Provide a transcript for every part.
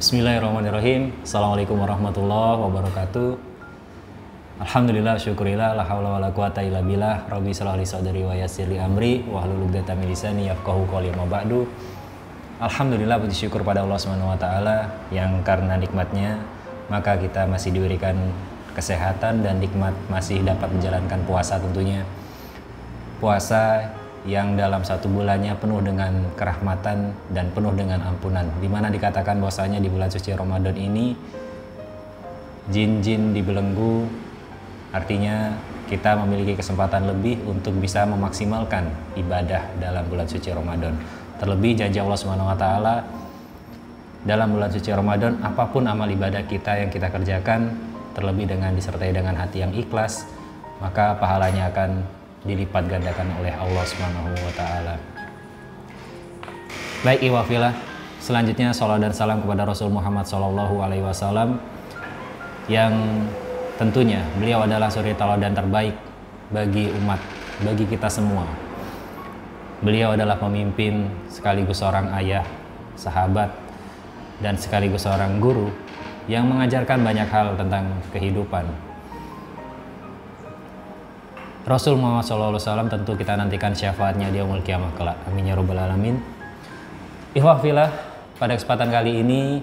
Bismillahirrahmanirrahim. Assalamualaikum warahmatullahi wabarakatuh. Alhamdulillah, syukurillah, la haula wala quwata illa billah. Rabbi shrah li sadri wa yassir li amri wahlul 'uqdatam min lisani yafqahu qawli ma ba'du. Alhamdulillah, puji syukur pada Allah Subhanahu wa taala yang karena nikmatnya maka kita masih diberikan kesehatan dan nikmat masih dapat menjalankan puasa tentunya. Puasa yang dalam satu bulannya penuh dengan kerahmatan dan penuh dengan ampunan, dimana dikatakan bahwasanya di bulan suci Ramadan ini jin-jin dibelenggu, artinya kita memiliki kesempatan lebih untuk bisa memaksimalkan ibadah dalam bulan suci Ramadan. Terlebih janji Allah Subhanahu wa taala dalam bulan suci Ramadan, apapun amal ibadah kita yang kita kerjakan, terlebih dengan disertai dengan hati yang ikhlas, maka pahalanya akan dilipat gandakan oleh Allah Subhanahu wa taala. Baik ikhwafillah, selanjutnya shalawat dan salam kepada Rasul Muhammad sallallahu alaihi wasallam yang tentunya beliau adalah suri tauladan terbaik bagi umat, bagi kita semua. Beliau adalah pemimpin sekaligus seorang ayah, sahabat, dan sekaligus seorang guru yang mengajarkan banyak hal tentang kehidupan. Rasul Muhammad SAW tentu kita nantikan syafaatnya di yaumul qiyamah kelak. Amin ya rabbal alamin. Ikhwafillah, pada kesempatan kali ini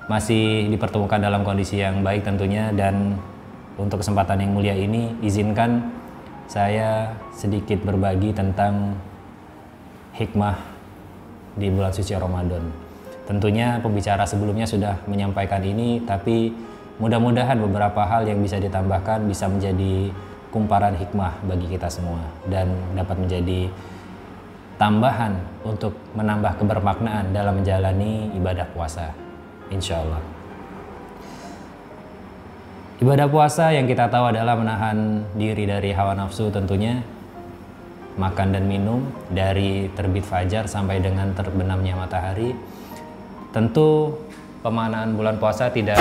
masih dipertemukan dalam kondisi yang baik tentunya, dan untuk kesempatan yang mulia ini izinkan saya sedikit berbagi tentang hikmah di bulan suci Ramadan. Tentunya pembicara sebelumnya sudah menyampaikan ini, tapi mudah-mudahan beberapa hal yang bisa ditambahkan bisa menjadi kumparan hikmah bagi kita semua dan dapat menjadi tambahan untuk menambah kebermaknaan dalam menjalani ibadah puasa, insya Allah. Ibadah puasa yang kita tahu adalah menahan diri dari hawa nafsu tentunya, makan dan minum dari terbit fajar sampai dengan terbenamnya matahari. Tentu pemaknaan bulan puasa tidak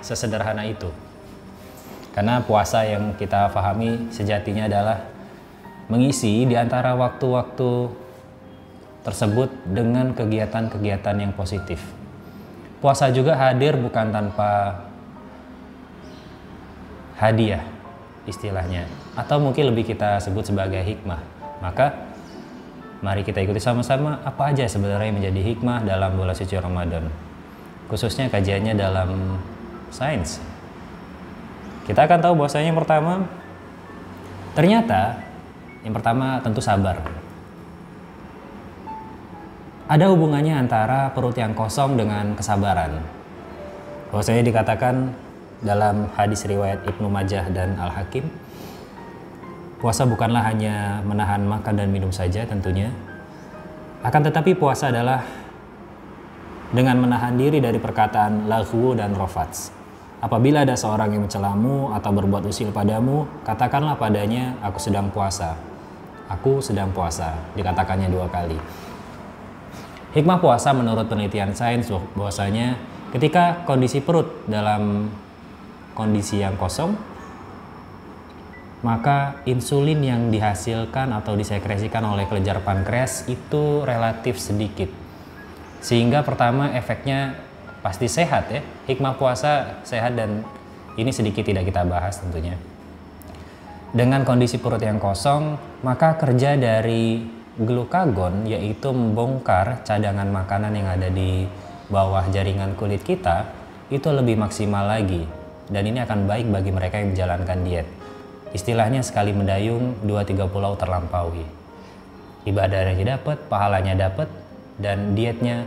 sesederhana itu. Karena puasa yang kita pahami sejatinya adalah mengisi di antara waktu-waktu tersebut dengan kegiatan-kegiatan yang positif. Puasa juga hadir bukan tanpa hadiah istilahnya, atau mungkin lebih kita sebut sebagai hikmah. Maka mari kita ikuti sama-sama apa aja sebenarnya yang menjadi hikmah dalam bulan suci Ramadan. Khususnya kajiannya dalam sains. Kita akan tahu bahwasanya yang pertama tentu sabar. Ada hubungannya antara perut yang kosong dengan kesabaran. Bahwasanya dikatakan dalam hadis riwayat Ibnu Majah dan Al-Hakim, puasa bukanlah hanya menahan makan dan minum saja tentunya. Akan tetapi puasa adalah dengan menahan diri dari perkataan laghwu dan rafats. Apabila ada seorang yang mencelamu atau berbuat usil padamu, katakanlah padanya, aku sedang puasa. Aku sedang puasa, dikatakannya 2 kali. Hikmah puasa menurut penelitian sains bahwasanya ketika kondisi perut dalam kondisi yang kosong, maka insulin yang dihasilkan atau disekresikan oleh kelenjar pankreas itu relatif sedikit. Sehingga pertama efeknya pasti sehat ya. Hikmah puasa sehat, dan ini sedikit tidak kita bahas tentunya. Dengan kondisi perut yang kosong, maka kerja dari glukagon yaitu membongkar cadangan makanan yang ada di bawah jaringan kulit kita itu lebih maksimal lagi, dan ini akan baik bagi mereka yang menjalankan diet. Istilahnya sekali mendayung 2-3 pulau terlampaui. Ibadahnya dapat, pahalanya dapat, dan dietnya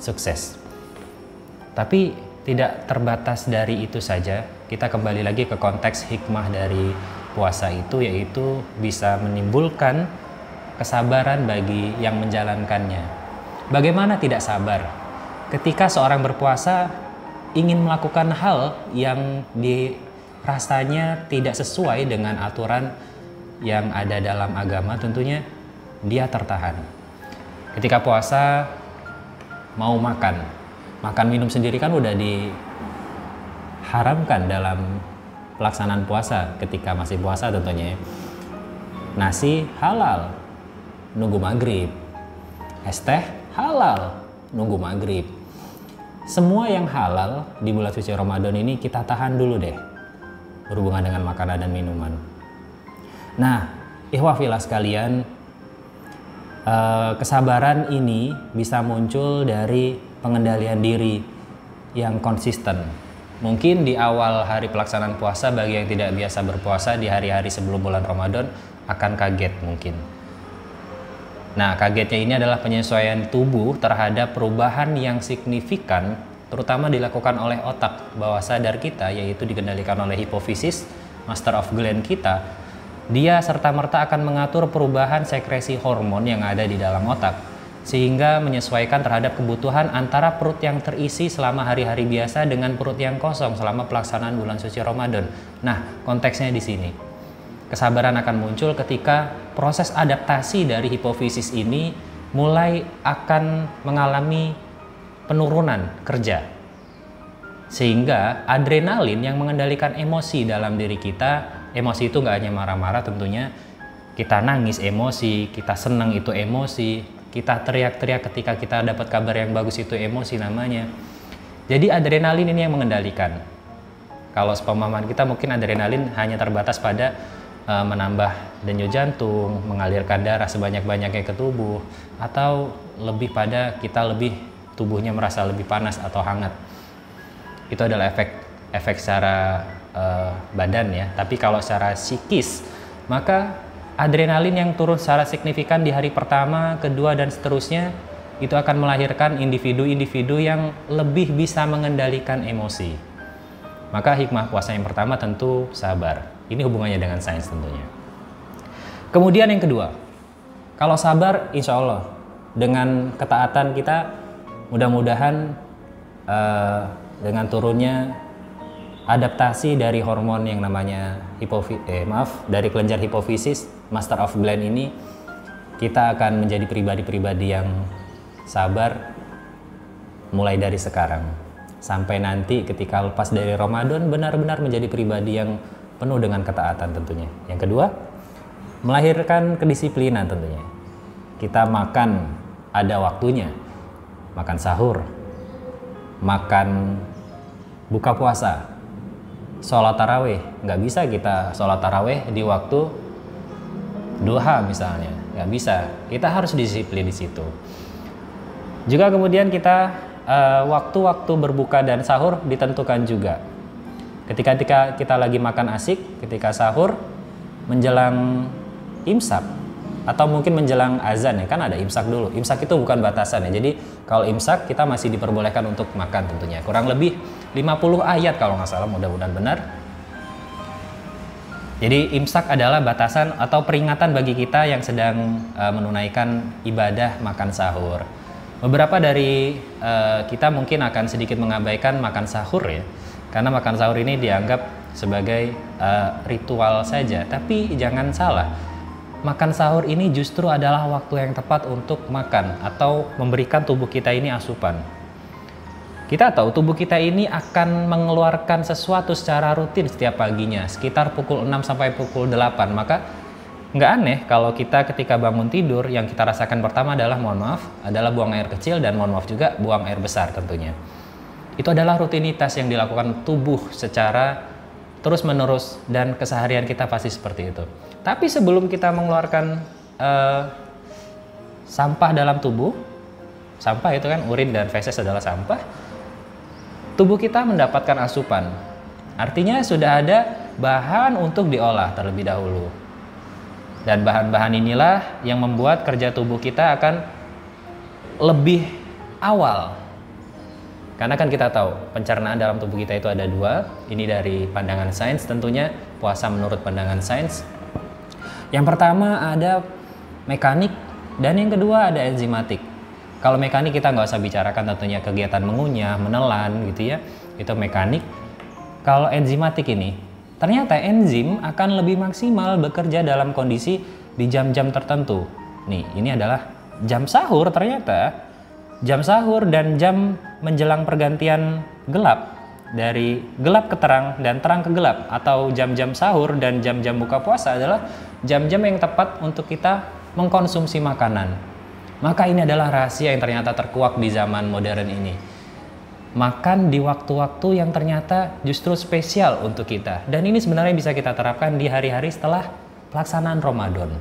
sukses. Tapi tidak terbatas dari itu saja. Kita kembali lagi ke konteks hikmah dari puasa itu yaitu bisa menimbulkan kesabaran bagi yang menjalankannya. Bagaimana tidak sabar ketika seorang berpuasa ingin melakukan hal yang dirasanya tidak sesuai dengan aturan yang ada dalam agama, tentunya dia tertahan. Ketika puasa mau makan minum sendiri kan udah diharamkan dalam pelaksanaan puasa ketika masih puasa tentunya. Nasi halal nunggu maghrib, es teh halal nunggu maghrib. Semua yang halal di bulan suci Ramadan ini kita tahan dulu deh berhubungan dengan makanan dan minuman. Nah, ikhwah fillah sekalian, kesabaran ini bisa muncul dari pengendalian diri yang konsisten. Mungkin di awal hari pelaksanaan puasa bagi yang tidak biasa berpuasa di hari-hari sebelum bulan Ramadan akan kaget mungkin. Nah, kagetnya ini adalah penyesuaian tubuh terhadap perubahan yang signifikan, terutama dilakukan oleh otak bawah sadar kita, yaitu dikendalikan oleh hipofisis, master of gland kita. Dia serta-merta akan mengatur perubahan sekresi hormon yang ada di dalam otak, sehingga menyesuaikan terhadap kebutuhan antara perut yang terisi selama hari-hari biasa dengan perut yang kosong selama pelaksanaan bulan suci Ramadan. Nah, konteksnya di sini. Kesabaran akan muncul ketika proses adaptasi dari hipofisis ini mulai akan mengalami penurunan kerja. Sehingga adrenalin yang mengendalikan emosi dalam diri kita, emosi itu nggak hanya marah-marah tentunya, kita nangis emosi, kita senang itu emosi, kita teriak-teriak ketika kita dapat kabar yang bagus itu emosi namanya. Jadi adrenalin ini yang mengendalikan. Kalau sepemahaman kita mungkin adrenalin hanya terbatas pada menambah denyut jantung, mengalirkan darah sebanyak-banyaknya ke tubuh, atau lebih pada kita tubuhnya merasa lebih panas atau hangat. Itu adalah efek secara badan ya. Tapi kalau secara psikis, maka adrenalin yang turun secara signifikan di hari pertama, kedua, dan seterusnya itu akan melahirkan individu-individu yang lebih bisa mengendalikan emosi. Maka hikmah puasa yang pertama tentu sabar. Ini hubungannya dengan sains tentunya. Kemudian yang kedua, kalau sabar insya Allah dengan ketaatan kita mudah-mudahan dengan turunnya adaptasi dari hormon yang namanya dari kelenjar hipofisis, master of gland ini, kita akan menjadi pribadi-pribadi yang sabar mulai dari sekarang sampai nanti ketika lepas dari Ramadan benar-benar menjadi pribadi yang penuh dengan ketaatan tentunya. Yang kedua, melahirkan kedisiplinan tentunya. Kita makan ada waktunya, makan sahur, makan buka puasa, sholat tarawih. Nggak bisa kita sholat tarawih di waktu duha misalnya, nggak bisa. Kita harus disiplin di situ. Juga kemudian kita waktu-waktu berbuka dan sahur ditentukan juga. Ketika kita lagi makan asik, ketika sahur, menjelang imsak, atau mungkin menjelang azan ya, kan ada imsak dulu. Imsak itu bukan batasan ya, jadi kalau imsak kita masih diperbolehkan untuk makan tentunya. Kurang lebih 50 ayat kalau nggak salah, mudah-mudahan benar. Jadi imsak adalah batasan atau peringatan bagi kita yang sedang menunaikan ibadah makan sahur. Beberapa dari kita mungkin akan sedikit mengabaikan makan sahur ya, karena makan sahur ini dianggap sebagai ritual saja. Tapi jangan salah, makan sahur ini justru adalah waktu yang tepat untuk makan atau memberikan tubuh kita ini asupan. Kita tahu tubuh kita ini akan mengeluarkan sesuatu secara rutin setiap paginya, sekitar pukul 6 sampai pukul 8. Maka nggak aneh kalau kita ketika bangun tidur yang kita rasakan pertama adalah adalah buang air kecil, dan juga buang air besar tentunya. Itu adalah rutinitas yang dilakukan tubuh secara terus-menerus dan keseharian kita pasti seperti itu. Tapi sebelum kita mengeluarkan sampah dalam tubuh, sampah itu kan urin dan feses adalah sampah, tubuh kita mendapatkan asupan. Artinya sudah ada bahan untuk diolah terlebih dahulu. Dan bahan-bahan inilah yang membuat kerja tubuh kita akan lebih awal. Karena kan kita tahu pencernaan dalam tubuh kita itu ada dua. Ini dari pandangan sains tentunya. puasa menurut pandangan sains. Yang pertama ada mekanik dan yang kedua ada enzimatik. Kalau mekanik kita nggak usah bicarakan, tentunya kegiatan mengunyah, menelan gitu ya, itu mekanik. Kalau enzimatik ini, ternyata enzim akan lebih maksimal bekerja dalam kondisi di jam-jam tertentu. Nih, ini adalah jam sahur ternyata. Jam sahur dan jam menjelang pergantian gelap, dari gelap ke terang dan terang ke gelap, atau jam-jam sahur dan jam-jam buka puasa adalah jam-jam yang tepat untuk kita mengkonsumsi makanan. Maka ini adalah rahasia yang ternyata terkuak di zaman modern ini. Makan di waktu-waktu yang ternyata justru spesial untuk kita. Dan ini sebenarnya bisa kita terapkan di hari-hari setelah pelaksanaan Ramadan.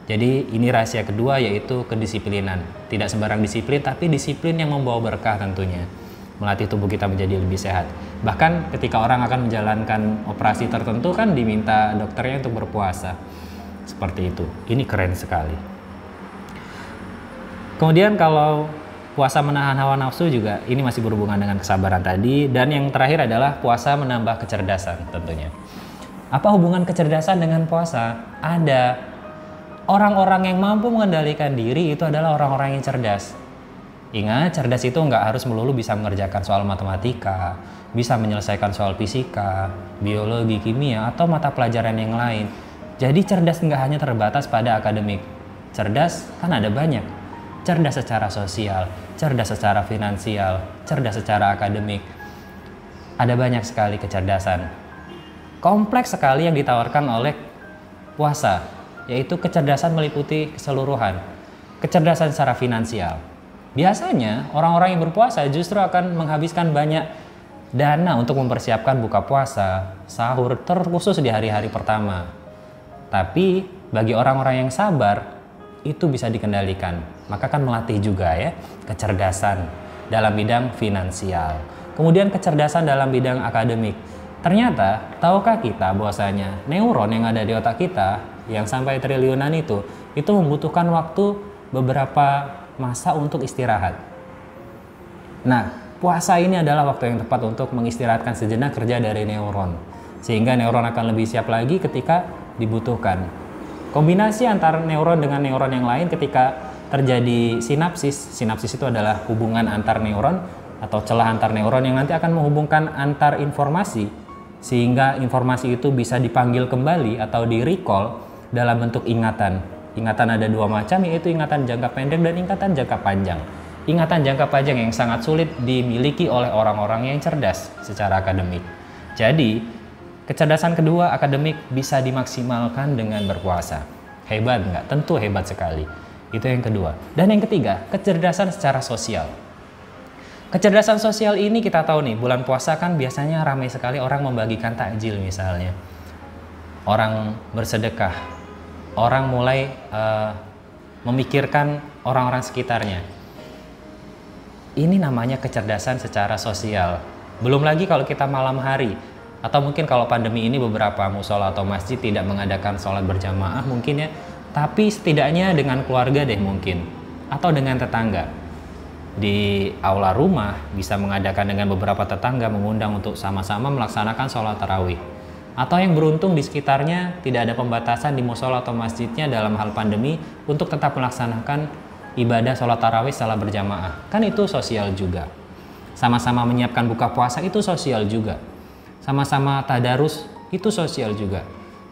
Jadi ini rahasia kedua, yaitu kedisiplinan. Tidak sembarang disiplin, tapi disiplin yang membawa berkah tentunya. Melatih tubuh kita menjadi lebih sehat. Bahkan ketika orang akan menjalankan operasi tertentu kan diminta dokternya untuk berpuasa. Seperti itu. Ini keren sekali. Kemudian kalau puasa menahan hawa nafsu juga, ini masih berhubungan dengan kesabaran tadi. Dan yang terakhir adalah puasa menambah kecerdasan tentunya. Apa hubungan kecerdasan dengan puasa? Ada. Orang-orang yang mampu mengendalikan diri itu adalah orang-orang yang cerdas. Ingat, cerdas itu nggak harus melulu bisa mengerjakan soal matematika, bisa menyelesaikan soal fisika, biologi, kimia, atau mata pelajaran yang lain. Jadi cerdas nggak hanya terbatas pada akademik. Cerdas kan ada banyak. Cerdas secara sosial, cerdas secara finansial, cerdas secara akademik. Ada banyak sekali kecerdasan. Kompleks sekali yang ditawarkan oleh puasa, yaitu kecerdasan meliputi keseluruhan. Kecerdasan secara finansial. Biasanya orang-orang yang berpuasa justru akan menghabiskan banyak dana untuk mempersiapkan buka puasa, sahur, terkhusus di hari-hari pertama. Tapi bagi orang-orang yang sabar, itu bisa dikendalikan. Maka kan melatih juga ya kecerdasan dalam bidang finansial. Kemudian kecerdasan dalam bidang akademik. Ternyata tahukah kita bahwasanya neuron yang ada di otak kita yang sampai triliunan itu membutuhkan waktu beberapa masa untuk istirahat. Nah, puasa ini adalah waktu yang tepat untuk mengistirahatkan sejenak kerja dari neuron, sehingga neuron akan lebih siap lagi ketika dibutuhkan. Kombinasi antara neuron dengan neuron yang lain ketika terjadi sinapsis. Sinapsis itu adalah hubungan antar neuron atau celah antar neuron yang nanti akan menghubungkan antar informasi, sehingga informasi itu bisa dipanggil kembali atau di-recall dalam bentuk ingatan. Ingatan ada dua macam, yaitu ingatan jangka pendek dan ingatan jangka panjang. Ingatan jangka panjang yang sangat sulit dimiliki oleh orang-orang yang cerdas secara akademik. Jadi kecerdasan kedua, akademik, bisa dimaksimalkan dengan berpuasa. Hebat nggak? Tentu hebat sekali. Itu yang kedua. Dan yang ketiga, kecerdasan secara sosial. Kecerdasan sosial ini kita tahu nih, bulan puasa kan biasanya ramai sekali orang membagikan takjil misalnya. Orang bersedekah. Orang mulai memikirkan orang-orang sekitarnya. Ini namanya kecerdasan secara sosial. Belum lagi kalau kita malam hari. Atau mungkin kalau pandemi ini beberapa musola atau masjid tidak mengadakan sholat berjamaah mungkin ya, tapi setidaknya dengan keluarga deh mungkin, atau dengan tetangga. Di aula rumah bisa mengadakan dengan beberapa tetangga, mengundang untuk sama-sama melaksanakan sholat tarawih. Atau yang beruntung di sekitarnya tidak ada pembatasan di musola atau masjidnya dalam hal pandemi untuk tetap melaksanakan ibadah sholat tarawih secara berjamaah. Kan itu sosial juga. Sama-sama menyiapkan buka puasa itu sosial juga. Sama-sama tadarus itu sosial juga.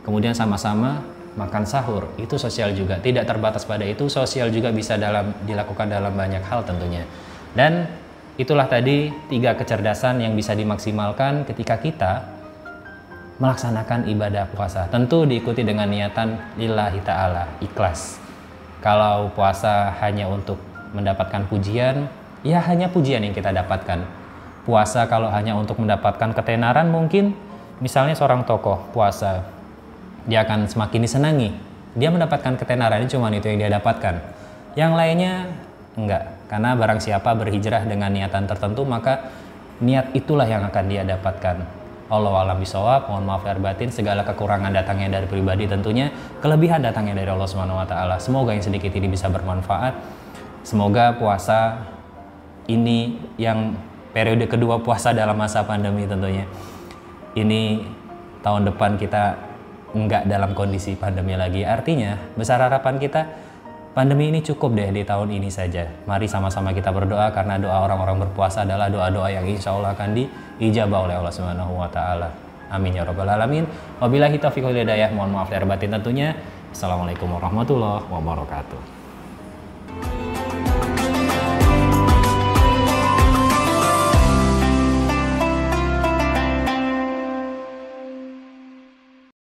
Kemudian sama-sama makan sahur itu sosial juga. Tidak terbatas pada itu, sosial juga bisa dilakukan dalam banyak hal tentunya. Dan itulah tadi 3 kecerdasan yang bisa dimaksimalkan ketika kita melaksanakan ibadah puasa. Tentu diikuti dengan niatan lillahi ta'ala, ikhlas. Kalau puasa hanya untuk mendapatkan pujian, ya hanya pujian yang kita dapatkan. Puasa kalau hanya untuk mendapatkan ketenaran, mungkin misalnya seorang tokoh puasa, dia akan semakin disenangi. Dia mendapatkan ketenaran, cuma itu yang dia dapatkan. Yang lainnya enggak, karena barang siapa berhijrah dengan niatan tertentu, maka niat itulah yang akan dia dapatkan. Allahu a'lam bishawab, mohon maaf lahir batin, segala kekurangan datangnya dari pribadi tentunya, kelebihan datangnya dari Allah Subhanahu wa taala. Semoga yang sedikit ini bisa bermanfaat. Semoga puasa ini yang periode kedua puasa dalam masa pandemi tentunya ini tahun depan kita nggak dalam kondisi pandemi lagi. Artinya besar harapan kita pandemi ini cukup deh di tahun ini saja. Mari sama-sama kita berdoa, karena doa orang-orang berpuasa adalah doa-doa yang insya Allah akan diijabah oleh Allah Subhanahu wa Ta'ala. Amin ya Rabbal 'Alamin. Wabillahi taufiq wal hidayah. Mohon maaf lahir batin tentunya. Assalamualaikum warahmatullahi wabarakatuh.